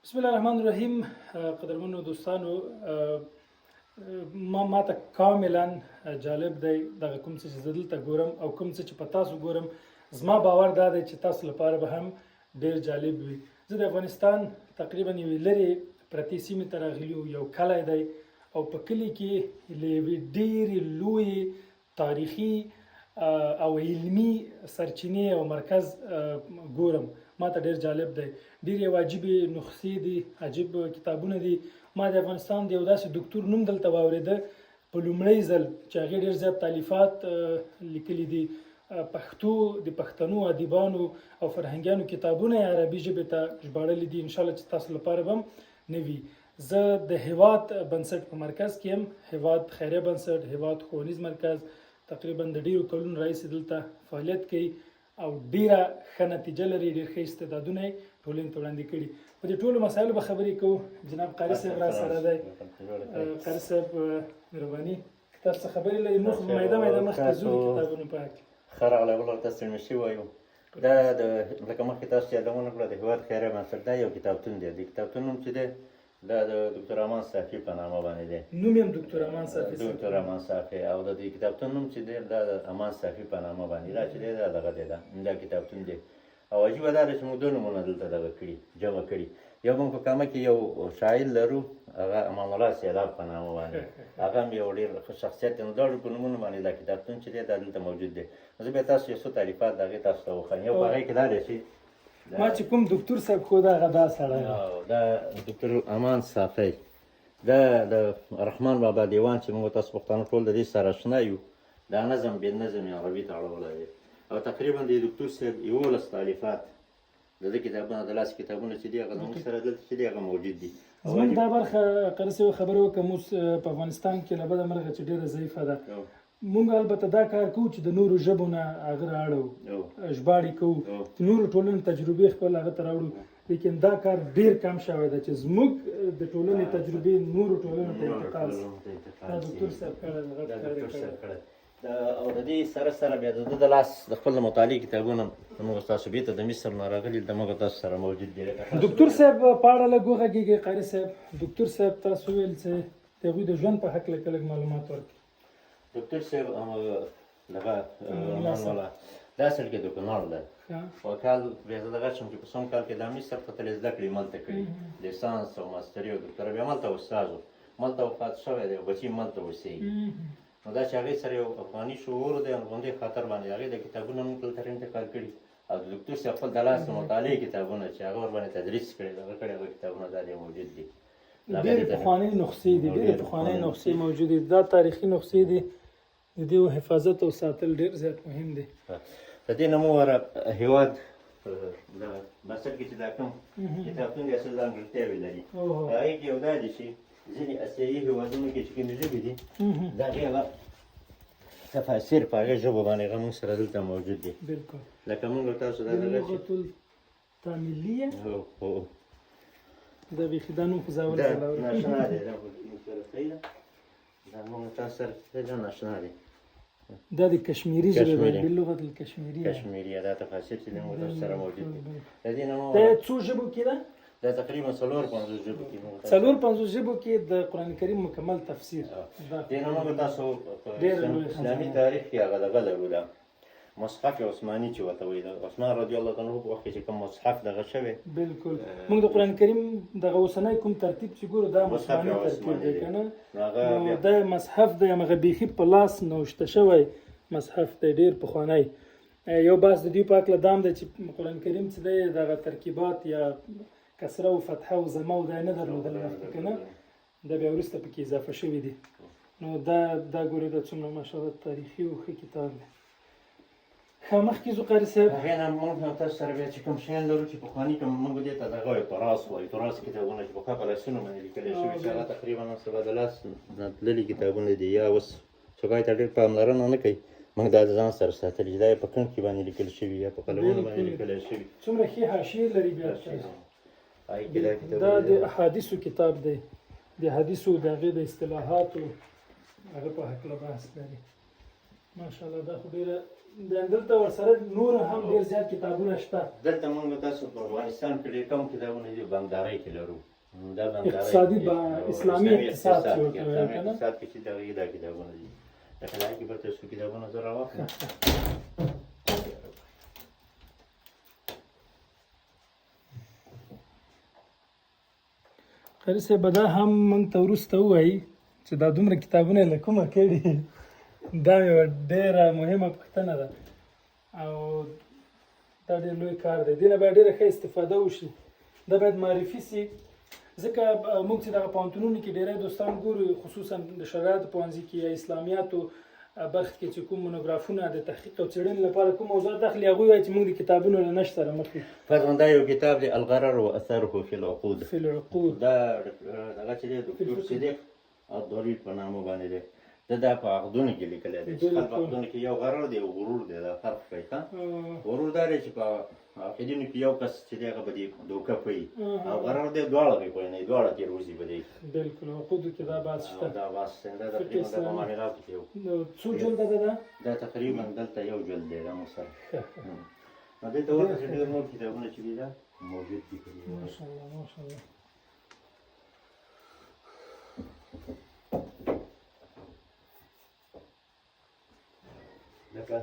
بسم الله الرحمن الرحیم. قدرمنو دوستانو، ما ته کاملا جالب دی دغه کوم څه چې زه دلته ګورم او کوم څه چې په تاسو ګورم. زما باور دا دی چې تاسو لپاره به هم ډیر جالب وي. زه د افغانستان تقریبا یوې لرې پرتې سیمې ته راغلی یو کلی دی او په کلي کې له یوې ډېرې لویې تاریخي او علمي سرچینې او مرکز ګورم. ما ته ډېر جالب دی. ډېر یو عجیبې نسخې دي، عجیب کتابونه دي. ما د افغانستان د یو داسې دکتور نوم دلته واورېده په لومړی ځل چې هغې ډېر زیات تالیفات لیکلي دي. پښتو د پښتنو ادیبانو او فرهنګیانو کتابونه یې عربي ژبې ته ژباړلي دي. انشاءالله چې تاسو لپاره به هم نه وي. زه د هېواد بنسټ په مرکز کې یم، هېواد خیریه بنسټ، هېواد ښوونیز مرکز تقریبا د ډېرو کلونو راهیسې دلته فعالیت کوي او ډیره ښه نتیجه لري. ډېر ښه استعدادونه یې ټولنې ته وړاندې کړي. په دې ټولو مسایلو به خبرې کوو. جناب قاري صاحب را سره دی. قاري صاحب مهرباني که تاسو څه خبرې لرئ موږ میده مخکې ځو د کتابونو په هکله. ښه راغلی ولر تاسو مشي وایو. دا د لکه مخکې تاسو یادونه کړه د هېواد خیریه بنسټ دا یو کتابتون دی. د کتابتون نوم چې دی دا د دکتر امان صافي په نامه باندې دی. نوم یې هم دکتر امان صافي. دکتر امان صافي او د دې کتابتون نوم چې دی دا د امان صافي په نامه باندې دا چې دی دا دغه دی دا کتابتون دی. او عجیبه دا ده چې موږ دوه نومونه دلته دغه کړي جمع کړي. یو موږ په کامه کې یو شاعر لرو هغه امان الله سیلاب په نامه باندې، هغه هم یو ډېر ښه شخصیت دی. نو دواړو په نومونو باندې دا کتابتون چې دی دا دلته موجود دی. زه بیا تاسو یو څو تعریفات د هغې تاسو ته وښایم. یو په هغې کې دا دی چې ما چې کوم دکتور صاحب خو دا هغه دا سړی دا دکتر امان صافي دا د رحمان بابا دیوان چې موږ تاسو پښتانه ټول د دې سره اشنا یو. دا نظم بې نظم عربي ته اړولی دی او تقریبا د دکتور صاحب 11 تالیفات د ده کتابونه د لاس کتابونه چې دي هغه زموږ سره دلته چې دي هغه موجود دي. زموږ دا برخه قاري صاحب خبره وکړه موږ په افغانستان کې له بده مرغه چې ډېره ضعیفه ده. مونږ البته دا کار کوو چې د نورو ژبو نه هغه رااړو، ژباړې کوو، نورو ټولنې تجربې خپل هغه ته راوړو. لیکن دا کار ډېر کم شوی ده چې زموږ د ټولنې تجربې نورو ټولنو ته انتقال شي. دا دکتور صاحب کړی او د دې سره سره بیا د ده د لاس د خپل د مطالعې کتابونه زموږ تاسو بېرته د مصر نه راغلي د موږ تاسو سره موجود دي. دکتور صاحب په اړه لږ وغږېږئ. قاري صاحب دکتور صاحب تاسو وویل چې د هغوی د ژوند په هکله که لږ معلومات ورکړئ. دکتر صاحب دغه رحمان والا دا سړی د کونړ دی. په کال بیا زه دغه شم چې په څوم کال کې دا مصر ته تللی زده کړې ملته کړي لیسانس او ماستري او دکتورا. بیا ملته استاد و، ملته وفات شوی دی او بچي ملته اوسېږي. نو دا چې هغې سره یو افغاني شعور دی او غوندې خاطر باندې هغې د کتابونه موږ دلته انتقال کړي او د دکتور صاحب خپل د لاس د مطالعې کتابونه چې هغه ورباندې تدریس کړي دغه کړي هغه کتابونه دا دی موجود دي. ډېرې پخوانۍ نسخې دي، ډېرې پخوانۍ نسخې موجودې دي. دا تاریخي نسخې دي، د دې حفاظت او ساتل ډېر زیات مهم دی. د دې نه مو وره هېواد د بنسټ کې چې دا کوم کتابتون دی اصل ځانګړتیاوې لري. هغې کې یو دا دي چې ځینې اسیایي هېوادونو کې چې کومې ژبې دي د هغې هغه تفاسیر په هغې ژبو باندې هغه موږ سره دلته موجود دي. بلکل لکه موږ تاسو دا لغة التامیلیه دا بیخي دا نوم خو زه اول ځل اورم. ناشنا دی دا موږ تاسو سره دا ناشنا دی. دا د کشمیري ژبې باللغة الکشمیریه کشمیریه دا تفاسیر چې موږ تاسو سره موجود دي. د دې نه مو دا څو ژبو کې ده؟ دا تقریبا 4-5 ژبو کې 4-5 ژبو کې د قرآن کریم مکمل تفسیر. دې نه موږ تاسو اسلامي تاریخ کې هغه دغه لرو دا مصحف عثماني چې ورته وایي د عثمان رضی الله عنه په وخت کې چې کوم مصحف دغه شوی. بلکل موږ د قرآن کریم دغه اوسنی کوم ترتیب چې ګورو دا عثماني ترتیب دی که نه. نو دا مصحف دی همغه بیخي په لاس نوشته شوی مصحف دی، ډېر پخوانی. یو بحث د دوی په هکله دا هم دی چې قرآن کریم چې دی دغه ترکیبات یا کسره او فتحه او ضمه او دا نه درلودل مخکې که نه، دا بیا وروسته پکې اضافه شوي دي. نو دا ګورئ دا څومره ماشاءالله تاریخي او ښه کتاب دی. ښه مخکې ځو قاري صاحب. هغې نه موږ تاسو سره بیا چې کوم شیان لرو چې پخواني کوم موږ دې ته دغه وایو تراث وایو. تراث کتابونه چې پخوا په لاسونو باندې لیکلی شوي چې هغه تقریبا نن سبا د لاس نه تللي کتابونه دي یا اوس څوک هغې ته ډېر پاملرنه نه کوي. موږ دا د ځان سره ساتلي چې دا یې په کڼ کې باندې لیکل شوي یا په قلمونو باندې لیکلی شوي. څومره ښې حاشیې لري. بیا دا د احادیثو کتاب دی، د حدیثو د هغې د اصطلاحاتو هغه په هکله بحث لري. ماشاءالله دا خو ډېره دلته ورسره نور هم ډېر زیات کتابونه شته. دلته موږ تاسو په افغانستان کې ډېر کم کتابونه دي بانکدارۍ کې لرو. دا بانکدارۍ اقتصادي اسلامي اقتصاد چې ورته وایي که نه؟ اقتصاد کې چې دغه دا کتابونه دي. لکه دا کې به تاسو کتابونه زه راواخلم. قاري صاحب به دا هم موږ ته وروسته ووایي چې دا دومره کتابونه یې له کومه کړي. دا یوه ډېره مهمه پوښتنه ده او دا ډېر لوی کار دی. دې نه باید ډېره ښه استفاده وشي. دا باید معرفي سي، ځکه موږ چې دغه پوهنتونونو کې ډېری دوستان ګورو، خصوصا د شرایطو پوهنځي کې یا اسلامیاتو برخه کې چې کوم مونوګرافونه د تحقیق او څېړنې لپاره کوم موضوعات اخلي، هغوی وایي چې موږ د کتابونو له نشت سره مخ یو. فرضاً دا یو کتاب دی الغرر و اثره فی العقود. فی العقود دا هغه چې دی دکتور صدیق الضریر په نامه باندې دی. دا په عقدونو کې لیکلی دی چې خلک عقدونو کې یو غرر دی او غرور دی. دا فرق کوي. غرور دا دی چې په عقیدونو کې یو کس چې دی هغه به دې دوکه کوي، او غرر دی دواړه به کوي نه، دواړه کې روزي به دی. بالکل عقودو کې دا بحث شته. دا بحث دا تقریبا د معاملاتو کې یو څو جلده ده؟ دا تقریبا دلته یو جلد دی دا مثلا. نو دې ته ورته چې ډېر نور کتابونه چې دي دا موجود دي. ماشاءالله ماشاءالله. لکه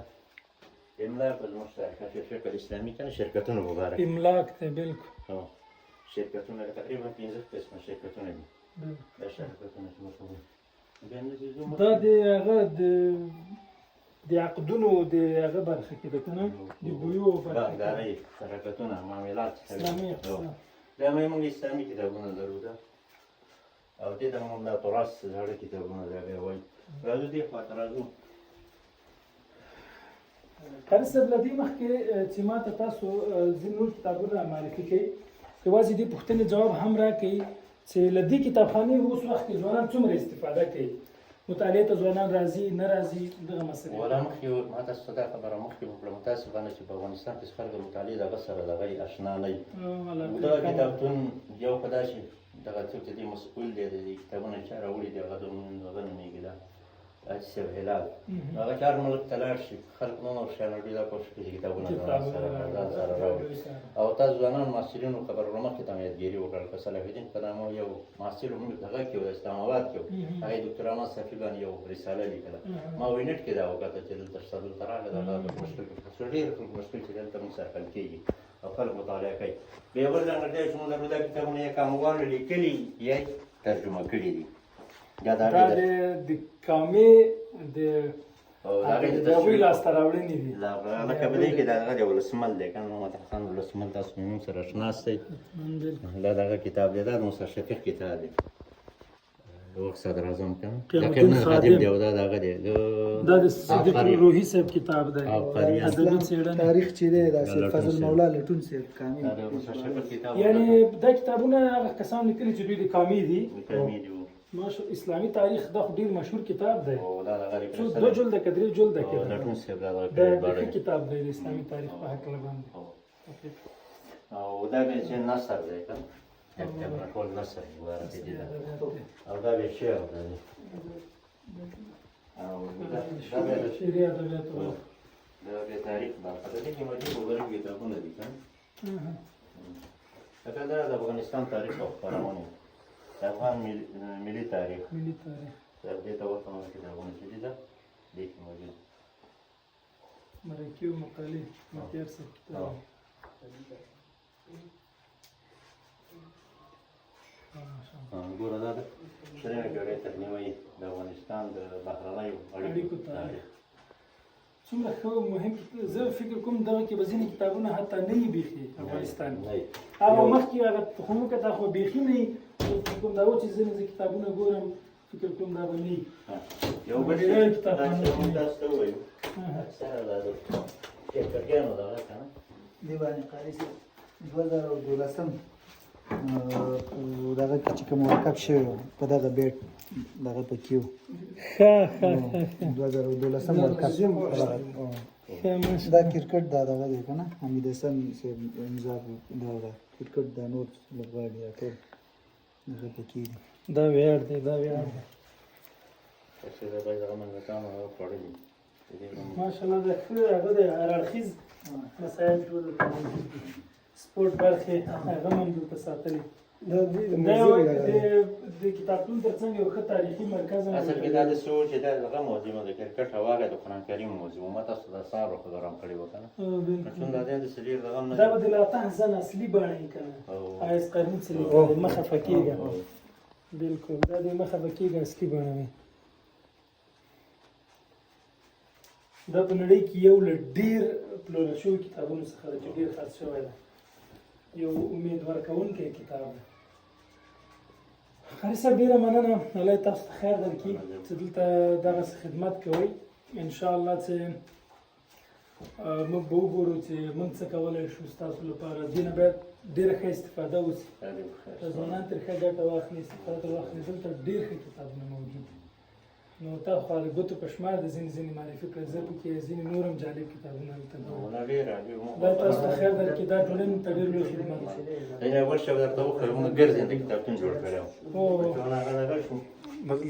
املاک المشترکه فی الفقه الاسلامي کنه شرکتونه مبارک املاک ته بالکل شرکتونه تقریبا 15 قسمه شرکتونه دي. دا شرکتونه چې مشهور دا د هغه د عقدونو د هغه برخه کې ده که نه، د بویو برخه بانکدارۍ شرکتونه معاملات اسلامي اقتصاد. دا موږ اسلامي کتابونه لرو ده او دې ته موږ دا تراث زاړه کتابونه دا بیا وایي. راځو دې خواته راځو. قاري صاحب له دې مخکې چې ما ته تاسو ځینې نور کتابونه معرفي کړئ، یوازې دې پوښتنې ځواب هم راکړئ چې له دې کتابخانې اوس وخت کې ځوانان څومره استفاده کوي؟ مطالعې ته ځوانان راځي نه راځي؟ دغه مسلې ولا مخکې ما تاسو ته دا خبره مخکې وکړه، متاسفانه چې په افغانستان کې خلک د مطالعې دغه سره دغه اشنا نه وي. دغه کتابتون یو په داسې دغه څوک چې دې مسؤل دی د دې کتابونه چا راوړي دي هغه دغه نومېږي دا حاجي صاحب هلال. هغه چار ملک ته لاړ شي خلک نور نور شیان ډېر دا کوشش کوي چې کتابونه ځان سره راوړي. او تاسو ځوانان محصلینو خبر مخکې ته مې یادګیري وکړل که صلاح الدین په نامه یو محصل موږ دغه کې و اسلام آباد کې و، هغې دکتور احمد صافي باندې یو رساله لیکله. ما وایي نټ کې دا وکتل چې دلته شته دلته راغله دغه مشکل ډېر مشکل چې دلته موږ سره حل کېږي او خلک مطالعه کوي. بیا بل ځانګړتیا چې موږ لرو دا کتابونه یې کاموالو لیکلي یا ترجمه کړي دي. دا د کامې د هغوی لاسته راوړنې دي. لکه په دې کې دغه د ولسمل دی که نه محمد خان ولسمل تاسو موږ سره اشناست دی. دا دغه کتاب دی، دا د موسی شفیق کتاب دی، د وخت صدر اعظم که نه قیام الدین خادم دی او دا دغه دی دا د صدیق روحي صاحب کتاب دی ادبي څېړنه تاریخ چې دی دا سید فضل مولا لټون صاحب کامي. دا د موسی شفیق کتاب یعنې دا کتابونه هغه کسان لیکلي چې دوی د کامي دي. اسلامي تاریخ دا خو ډېر مشهور کتاب دی، دوه جلده که درې جلده کې دا ښه کتاب دی د اسلامي تاریخ په هکله باندې. او دا بیا چې نثر دی که نه ټول نثر عبارت دي او دا بیا شعر دی او دا شعري ادبیاتو دا بیا تاریخ برخه ده. دې کې مجید مبارک کتابونه دي که نه، لکه دا د افغانستان تاریخ او خپرونې، د افغان ملي تاریخ دې ته ورته کتابونه چې دي دا دې کې موجود مرکي او مقالې مکیار صاحب کتاب. ګوره دا د درېیمې پېړۍ تر نیمایي د افغانستان د بهرنیو اړیکو تاریخ څومره ښه مهم. زه فکر کوم دغه کې به ځینې کتابونه حتی نه وي بیخي افغانستان هغه مخکې هغه خو موږ دا خو بیخي نه وي. فکر کوم دا و چې ځینې زه کتابونه ګورم فکر کوم دا به نه وي. یو بل شی دا چې موږ تاسو ته ووایو اکثره دا د شیکرګیانو دغه که نه دې باندې قاري صاحب 2012 دغه کې چې کوم مرکب شوی په دغه بیټ دغه پکې و 2012 مرکب دا کرکټ دا دغه دی که نه حمید حسن صاحب امضا دا کرکټ دا نور لوبغاړي دا ټول دغه پکې دي. دا ویاړ دی دا ویاړ دی. چې دا باید هغه منځکانو هغه خوړلي ماشاءالله د ښه هغه د هر اړخیز مسایل ټول سپورټ برخې هغه هم دلته ساتلي دا یو د کتابتون ترڅنګ یو ښه تاریخي مرکز هم اصل کې دا د څه و چې دا دغه موضوع مو د کرکټ او هغه د قرآن کریم موضوع ما تاسو د سهار پروګرام کړی و که نه چون دا داسې ډېر دغه هم نه دا به د لاتح زن اصلي بڼه یې که نه ایس قرني څه لیکلی مه خفه کېږه بلکل دا د مه خفه کېږه اصلي بڼه وي دا په نړۍ کې یو له ډېر پلورل شویو کتابونو څخه ده چې ډېر خرڅ شوی ده یو امید ورکوونکی کتاب ده قاري صاحب ډېره مننه الله تاسو ته خیر درکړي چې دلته دغسې خدمت کوئ انشاءالله چې موږ به وګورو چې موږ څه کولی شو ستاسو لپاره دې نه باید ډېره ښه استفاده وشي ځوانان ترې ښه ګټه واخلي استفاده ترې واخلي دلته ډېر ښه کتابونه موجود دي نو تا خو د ګوتو په شمار د ځینې معرفي کړه زه پکې ځینې نور هم جالب کتابونه هلته ګورم دا تاسو ته خیر درکړي دا ټولنې ته ډېر لوی خدمت دی دا بل شی به درته وښیم موږ ګرځنده کتابتون جوړ کړی و او هغه دغه شو بدل